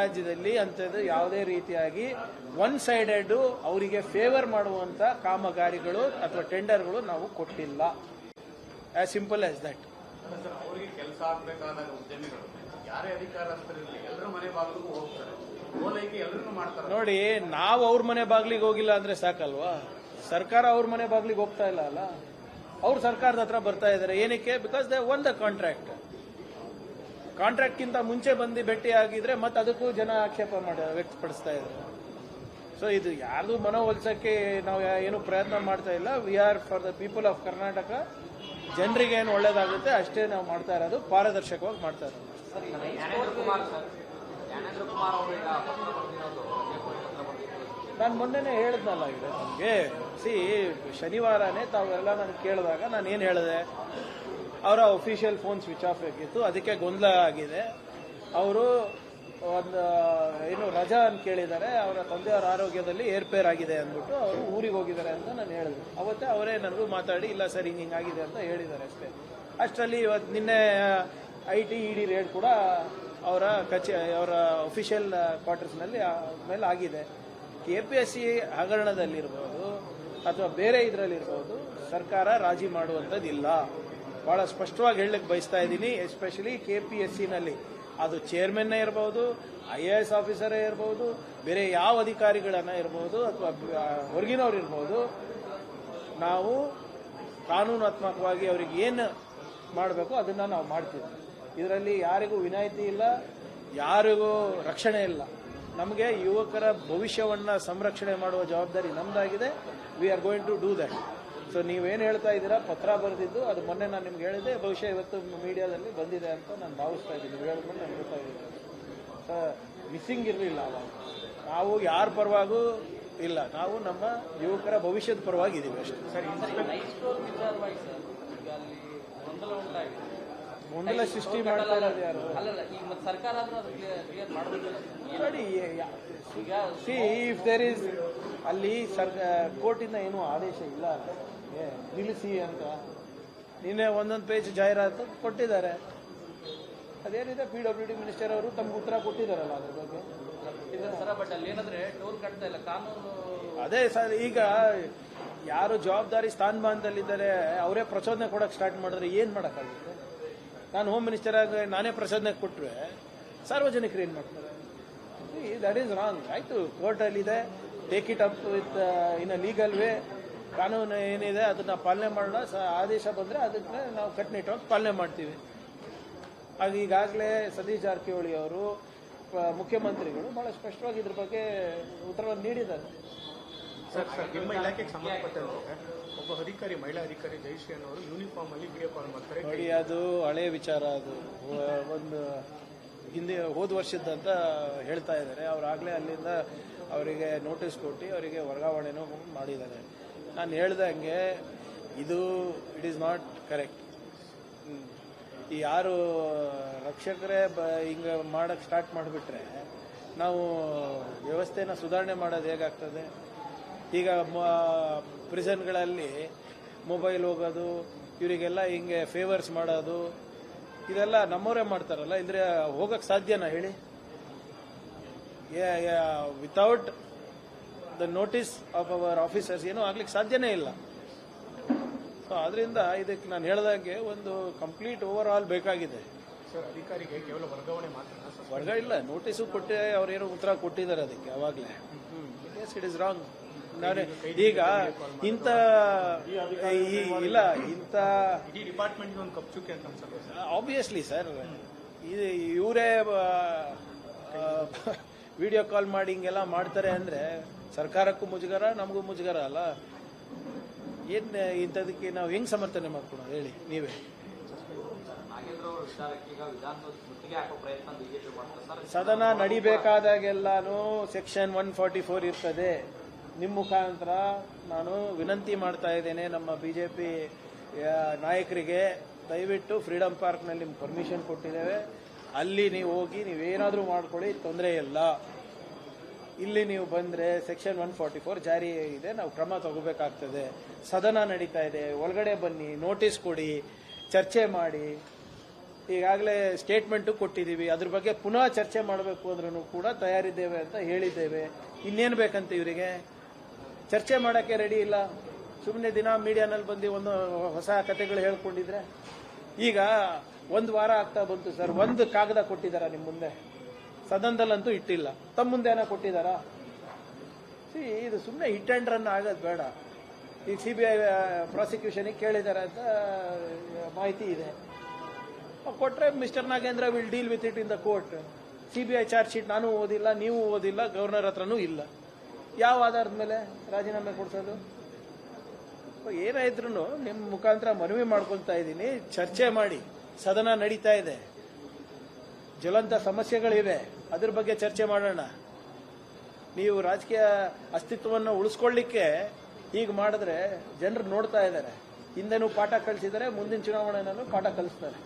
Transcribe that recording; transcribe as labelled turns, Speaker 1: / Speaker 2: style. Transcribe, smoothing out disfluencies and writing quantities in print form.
Speaker 1: ರಾಜ್ಯದಲ್ಲಿ ಅಂಥದ್ದು ಯಾವುದೇ ರೀತಿಯಾಗಿ ಒನ್ ಸೈಡೆಡ್ ಅವರಿಗೆ ಫೇವರ್ ಮಾಡುವಂತ ಕಾಮಗಾರಿಗಳು ಅಥವಾ ಟೆಂಡರ್ಗಳು ನಾವು ಕೊಟ್ಟಿಲ್ಲ. As simple as that.
Speaker 2: ಅವರಿಗೆ ಕೆಲಸ ಆಗಬೇಕಾದಾಗ ಉದ್ಯಮಿಗಳು ಯಾರೇ ಅಧಿಕಾರಸ್ಥರಿರಲಿ ಎಲ್ಲರ ಮನೆ ಬಾಗಿಲಿಗೂ ಹೋಗ್ತಾರೆ, ಓಲೈಕೆ ಎಲ್ಲರೂ ಮಾಡ್ತಾರೆ. ನೋಡಿ,
Speaker 1: ನಾವು ಅವ್ರ ಮನೆ ಬಾಗಿಲಿಗೆ ಹೋಗಿಲ್ಲ ಅಂದ್ರೆ ಸಾಕಲ್ವಾ? ಸರ್ಕಾರ ಅವ್ರ ಮನೆ ಬಾಗಿಲಿಗೆ ಹೋಗ್ತಾ ಇಲ್ಲ ಅಲ್ಲ, ಅವ್ರು ಸರ್ಕಾರದ ಹತ್ರ ಬರ್ತಾ ಇದ್ದಾರೆ. ಏನಕ್ಕೆ? ಬಿಕಾಸ್ ದೇ ಒನ್ ದ ಕಾಂಟ್ರಾಕ್ಟ್ಗಿಂತ ಮುಂಚೆ ಬಂದು ಭೇಟಿ ಆಗಿದ್ರೆ ಮತ್ತೆ ಅದಕ್ಕೂ ಜನ ಆಕ್ಷೇಪ ವ್ಯಕ್ತಪಡಿಸ್ತಾ ಇದ್ದಾರೆ. ಸೊ ಇದು ಯಾರ್ದು ಮನವೊಲಿಸಕ್ಕೆ ನಾವು ಏನು ಪ್ರಯತ್ನ ಮಾಡ್ತಾ ಇಲ್ಲ. We are for the people of Karnataka. ಜನರಿಗೆ ಏನು ಒಳ್ಳೇದಾಗುತ್ತೆ ಅಷ್ಟೇ ನಾವು ಮಾಡ್ತಾ ಇರೋದು, ಪಾರದರ್ಶಕವಾಗಿ ಮಾಡ್ತಾ ಇರೋದು. ನಾನು ಮೊನ್ನೆನೇ ಹೇಳಿದ್ನಲ್ಲ, ಈಗ ನಮಗೆ ಶನಿವಾರನೇ ತಾವೆಲ್ಲ ನನಗೆ ಕೇಳಿದಾಗ ನಾನು ಏನು ಹೇಳಿದೆ, ಅವರ ಅಫಿಷಿಯಲ್ ಫೋನ್ ಸ್ವಿಚ್ ಆಫ್ ಆಗಿತ್ತು, ಅದಕ್ಕೆ ಗೊಂದಲ ಆಗಿದೆ. ಅವರು ಒಂದು ಏನು ರಜಾ ಅಂತ ಕೇಳಿದ್ದಾರೆ, ಅವರ ತಂದೆಯವರ ಆರೋಗ್ಯದಲ್ಲಿ ಏರ್ಪೇರ್ ಆಗಿದೆ ಅಂದ್ಬಿಟ್ಟು ಅವರು ಊರಿಗೆ ಹೋಗಿದ್ದಾರೆ ಅಂತ ನಾನು ಹೇಳಿದೆ. ಅವತ್ತೇ ಅವರೇ ನನಗೂ ಮಾತಾಡಿ ಇಲ್ಲ ಸರ್ ಹಿಂಗಾಗಿದೆ ಅಂತ ಹೇಳಿದ್ದಾರೆ ಅಷ್ಟೇ. ಅಷ್ಟರಲ್ಲಿ ಇವತ್ತು ನಿನ್ನೆ IT ED ರೇಡ್ ಕೂಡ ಅವರ ಅವರ ಅಫಿಷಿಯಲ್ ಕ್ವಾರ್ಟರ್ಸ್ನಲ್ಲಿ ಮೇಲೆ ಆಗಿದೆ. KPSC ಹಗರಣದಲ್ಲಿರ್ಬೋದು ಅಥವಾ ಬೇರೆ ಇದರಲ್ಲಿರ್ಬೋದು ಸರ್ಕಾರ ರಾಜಿ ಮಾಡುವಂಥದ್ದಿಲ್ಲ. ಬಹಳ ಸ್ಪಷ್ಟವಾಗಿ ಹೇಳಲಿಕ್ಕೆ ಬಯಸ್ತಾ ಇದ್ದೀನಿ. ಎಸ್ಪೆಷಲಿ KPSCನಲ್ಲಿ ಅದು ಚೇರ್ಮನ್ನೇ ಇರಬಹುದು, IAS ಆಫೀಸರೇ ಇರಬಹುದು, ಬೇರೆ ಯಾವ ಅಧಿಕಾರಿಗಳನ್ನ ಇರಬಹುದು ಅಥವಾ ಹೊರಗಿನವ್ರು ಇರಬಹುದು, ನಾವು ಕಾನೂನಾತ್ಮಕವಾಗಿ ಅವ್ರಿಗೆ ಏನು ಮಾಡಬೇಕು ಅದನ್ನ ನಾವು ಮಾಡ್ತೀವಿ. ಇದರಲ್ಲಿ ಯಾರಿಗೂ ವಿನಾಯಿತಿ ಇಲ್ಲ, ಯಾರಿಗೂ ರಕ್ಷಣೆ ಇಲ್ಲ. ನಮಗೆ ಯುವಕರ ಭವಿಷ್ಯವನ್ನ ಸಂರಕ್ಷಣೆ ಮಾಡುವ ಜವಾಬ್ದಾರಿ ನಮ್ದಾಗಿದೆ. We are going to do that. So ನೀವೇನು ಹೇಳ್ತಾ ಇದ್ದೀರಾ, ಪತ್ರ ಬರೆದಿದ್ದು ಅದು ಮೊನ್ನೆ ನಾನು ನಿಮ್ಗೆ ಹೇಳಿದೆ, ಬಹುಶಃ ಇವತ್ತು ಮೀಡಿಯಾದಲ್ಲಿ ಬಂದಿದೆ ಅಂತ ನಾನು ಭಾವಿಸ್ತಾ ಇದ್ದೀನಿ. ನೀವು ಹೇಳಿದ್ಮೇಲೆ ನಾನು ಗೊತ್ತಾಗಿದೆ. ಸೊ ಮಿಸ್ಸಿಂಗ್ ಇರಲಿಲ್ಲ ಅವಾಗ. ನಾವು ಯಾರ ಪರವಾಗೂ ಇಲ್ಲ, ನಾವು ನಮ್ಮ ಯುವಕರ ಭವಿಷ್ಯದ ಪರವಾಗಿದ್ದೀವಿ ಅಷ್ಟೇ. ಗೊಂದಲ ಸೃಷ್ಟಿ ಮಾಡ್ತಾ ಇರೋದು ಯಾರು? ನೋಡಿ, ಇಫ್ ದೇರ್ ಇಸ್ ಅಲ್ಲಿ ಕೋರ್ಟಿಂದ ಏನೂ ಆದೇಶ ಇಲ್ಲ ನಿಲ್ಲಿಸಿ ಅಂತ. ನಿನ್ನೆ ಒಂದೊಂದು ಪೇಜ್ ಜಾಹೀರಾತು ಕೊಟ್ಟಿದ್ದಾರೆ. ಅದೇನಿದೆ, PWD ಮಿನಿಸ್ಟರ್ ಅವರು ತಮ್ಗೆ ಉತ್ತರ ಕೊಟ್ಟಿದ್ದಾರಲ್ಲ ಅದ್ರ ಬಗ್ಗೆ. ಅದೇ ಸರ್, ಈಗ ಯಾರು ಜವಾಬ್ದಾರಿ ಸ್ಥಾನಮಾನದಲ್ಲಿದ್ದಾರೆ ಅವರೇ ಪ್ರಚೋದನೆ ಕೊಡಕ್ಕೆ ಸ್ಟಾರ್ಟ್ ಮಾಡಿದ್ರೆ ಏನ್ ಮಾಡೋಕ್ಕಾಗುತ್ತೆ? ನಾನು ಹೋಮ್ ಮಿನಿಸ್ಟರ್ ಆಗಿ ನಾನೇ ಪ್ರಚೋದನೆ ಕೊಟ್ಟರೆ ಸಾರ್ವಜನಿಕರು ಏನ್ ಮಾಡ್ತಾರೆ? That is wrong. ಆಯ್ತು, ಕೋರ್ಟಲ್ಲಿದೆ, take it up with in a legal way. ಕಾನೂನು ಏನಿದೆ ಅದನ್ನ ಪಾಲನೆ ಮಾಡೋಣ. ಆದೇಶ ಬಂದ್ರೆ ಅದಕ್ಕೆ ನಾವು ಕಟ್ಟುನಿಟ್ಟಾಗಿ ಪಾಲನೆ ಮಾಡ್ತೀವಿ. ಆಗ ಈಗಾಗಲೇ ಸತೀಶ್ ಜಾರಕಿಹೊಳಿ ಅವರು ಮುಖ್ಯಮಂತ್ರಿಗಳು ಬಹಳ ಸ್ಪಷ್ಟವಾಗಿ ಇದ್ರ ಬಗ್ಗೆ ಉತ್ತರವನ್ನು ನೀಡಿದ್ದಾರೆ.
Speaker 2: ನಿಮ್ಮ ಇಲಾಖೆಗೆ ಸಂಬಂಧಪಟ್ಟಂತೆ ಒಬ್ಬ ಅಧಿಕಾರಿ, ಮಹಿಳಾ ಅಧಿಕಾರಿ ಜಯಶ್ರೀ ಅನ್ನೋರು ಯೂನಿಫಾರ್ಮ್ ಅಲ್ಲಿ ವಿಡಿಯೋ ಕಾಲ್ ಮಾಡ್ತಾರೆ.
Speaker 1: ನೋಡಿ, ಅದು ಹಳೆಯ ವಿಚಾರ. ಅದು ಒಂದು ಹಿಂದೆ ಹೋದ ವರ್ಷದಂತ ಹೇಳ್ತಾ ಇದ್ದಾರೆ. ಅವರಾಗಲೇ ಅಲ್ಲಿಂದ ಅವರಿಗೆ ನೋಟಿಸ್ ಕೊಟ್ಟು ಅವರಿಗೆ ವರ್ಗಾವಣೆನೂ ಮಾಡಿದ್ದಾರೆ. ನಾನು ಹೇಳ್ದಂಗೆ ಇದು ಇಟ್ ಈಸ್ ನಾಟ್ ಕರೆಕ್ಟ್. ಈ ಯಾರು ರಕ್ಷಕರೇ ಹಿಂಗೆ ಮಾಡಕ್ಕೆ ಸ್ಟಾರ್ಟ್ ಮಾಡಿಬಿಟ್ರೆ ನಾವು ವ್ಯವಸ್ಥೆನ ಸುಧಾರಣೆ ಮಾಡೋದು ಹೇಗಾಗ್ತದೆ? ಈಗ ಪ್ರಿಸನ್ಗಳಲ್ಲಿ ಮೊಬೈಲ್ ಹೋಗೋದು, ಇವರಿಗೆಲ್ಲ ಹಿಂಗೆ ಫೇವರ್ಸ್ ಮಾಡೋದು, ಇದೆಲ್ಲ ನಮ್ಮವರೇ ಮಾಡ್ತಾರಲ್ಲ. ಇದ್ರೆ ಹೋಗಕ್ಕೆ ಸಾಧ್ಯನಾ ಹೇಳಿ? Without the notice of our officers ಏನೂ ಆಗ್ಲಿಕ್ಕೆ ಸಾಧ್ಯನೇ ಇಲ್ಲ. ಸೊ ಅದರಿಂದ ಇದಕ್ಕೆ ನಾನು ಹೇಳಿದಾಗೆ ಒಂದು ಕಂಪ್ಲೀಟ್ ಓವರ್ ಆಲ್ ಬೇಕಾಗಿದೆ.
Speaker 2: ಸರ್, ಅಧಿಕಾರಿಗೆ ಕೇವಲ ವರ್ಗಾವಣೆ ಮಾತ್ರ
Speaker 1: ಇಲ್ಲ, ನೋಟಿಸು ಕೊಟ್ಟೆ ಅವರೇನೋ ಉತ್ತರ ಕೊಟ್ಟಿದ್ದಾರೆ ಅದಕ್ಕೆ ಅವಾಗಲೇ. It is wrong. ನಾನು ಈಗ ಇಂಥ ಇಲ್ಲ ಇಂಥ
Speaker 2: ಡಿಪಾರ್ಟ್ಮೆಂಟ್ ಒಂದು ಕಪ್ಚುಕ್ಕೆ ಅಂತ ಅನ್ಸುತ್ತೆ.
Speaker 1: ಆಬ್ವಿಯಸ್ಲಿ ಸರ್, ಇವರೇ ವಿಡಿಯೋ ಕಾಲ್ ಮಾಡಿ ಹಿಂಗೆಲ್ಲ ಮಾಡ್ತಾರೆ ಅಂದ್ರೆ ಸರ್ಕಾರಕ್ಕೂ ಮುಜುಗರ, ನಮಗೂ ಮುಜುಗರ ಅಲ್ಲ. ಏನ್ ಇಂಥದಕ್ಕೆ ನಾವು ಹೆಂಗ್ ಸಮರ್ಥನೆ ಮಾಡ್ಕೊಳೋದು ಹೇಳಿ ನೀವೇ? ಸದನ ನಡಿಬೇಕಾದಾಗೆಲ್ಲಾನು ಸೆಕ್ಷನ್ 144 ಇರ್ತದೆ. ನಿಮ್ಮ ಮುಖಾಂತರ ನಾನು ವಿನಂತಿ ಮಾಡ್ತಾ ಇದ್ದೇನೆ ನಮ್ಮ ಬಿಜೆಪಿ ನಾಯಕರಿಗೆ, ದಯವಿಟ್ಟು ಫ್ರೀಡಂ ಪಾರ್ಕ್ನಲ್ಲಿ ನಿಮ್ಗೆ ಪರ್ಮಿಷನ್ ಕೊಟ್ಟಿದ್ದೇವೆ, ಅಲ್ಲಿ ನೀವು ಹೋಗಿ ನೀವೇನಾದರೂ ಮಾಡ್ಕೊಳ್ಳಿ, ತೊಂದರೆ ಇಲ್ಲ. ಇಲ್ಲಿ ನೀವು ಬಂದ್ರೆ ಸೆಕ್ಷನ್ 144 ಜಾರಿ ಇದೆ, ನಾವು ಕ್ರಮ ತಗೋಬೇಕಾಗ್ತದೆ. ಸದನ ನಡೀತಾ ಇದೆ, ಒಳಗಡೆ ಬನ್ನಿ, ನೋಟಿಸ್ ಕೊಡಿ, ಚರ್ಚೆ ಮಾಡಿ. ಈಗಾಗಲೇ ಸ್ಟೇಟ್ಮೆಂಟು ಕೊಟ್ಟಿದ್ದೀವಿ. ಅದ್ರ ಬಗ್ಗೆ ಪುನಃ ಚರ್ಚೆ ಮಾಡಬೇಕು ಅಂದ್ರೂ ಕೂಡ ತಯಾರಿದ್ದೇವೆ ಅಂತ ಹೇಳಿದ್ದೇವೆ. ಇನ್ನೇನು ಬೇಕಂತ ಇವರಿಗೆ? ಚರ್ಚೆ ಮಾಡೋಕ್ಕೆ ರೆಡಿ ಇಲ್ಲ. ಸುಮ್ಮನೆ ದಿನ ಮೀಡಿಯಾನಲ್ಲಿ ಬಂದು ಒಂದು ಹೊಸ ಕಥೆಗಳು ಹೇಳ್ಕೊಂಡಿದ್ರೆ. ಈಗ ಒಂದು ವಾರ ಆಗ್ತಾ ಬಂತು ಸರ್, ಒಂದು ಕಾಗದ ಕೊಟ್ಟಿದ್ದಾರಾ ನಿಮ್ಮ ಮುಂದೆ? ಸದನದಲ್ಲಂತೂ ಇಟ್ಟಿಲ್ಲ. ತಮ್ಮ ಮುಂದೆ ಏನೋ ಕೊಟ್ಟಿದ್ದಾರಾ? ಇದು ಸುಮ್ಮನೆ ಹಿಟ್ ಅಂಡ್ ರನ್ ಆಗೋದು ಬೇಡ. ಈಗ CBI ಪ್ರಾಸಿಕ್ಯೂಷನಿಗೆ ಕೇಳಿದ್ದಾರೆ ಅಂತ ಮಾಹಿತಿ ಇದೆ. ಕೊಟ್ರೆ mister Nagendra will deal with it in the court. CBI charge sheet ನಾನು ಓದಿಲ್ಲ, ನೀವು ಓದಿಲ್ಲ, ಗವರ್ನರ್ ಹತ್ರನೂ ಇಲ್ಲ. ಯಾವ ಆಧಾರದ ಮೇಲೆ ರಾಜೀನಾಮೆ ಕೊಡ್ಸೋದು? ಏನೇ ಇದ್ರು ನಿಮ್ಮ ಮುಖಾಂತರ ಮನವಿ ಮಾಡ್ಕೊಳ್ತಾ ಇದ್ದೀನಿ, ಚರ್ಚೆ ಮಾಡಿ. ಸದನ ನಡೀತಾ ಇದೆ, ಜ್ವಲಂತ ಸಮಸ್ಯೆಗಳಿವೆ, ಅದ್ರ ಬಗ್ಗೆ ಚರ್ಚೆ ಮಾಡೋಣ. ನೀವು ರಾಜಕೀಯ ಅಸ್ತಿತ್ವವನ್ನು ಉಳಿಸ್ಕೊಳ್ಳಿಕ್ಕೆ ಹೀಗೆ ಮಾಡಿದ್ರೆ ಜನರು ನೋಡ್ತಾ ಇದ್ದಾರೆ. ಹಿಂದೆನೂ ಪಾಠ ಕಲಿಸಿದರೆ, ಮುಂದಿನ ಚುನಾವಣೆನಲ್ಲೂ ಪಾಠ ಕಲಿಸ್ತಾರೆ.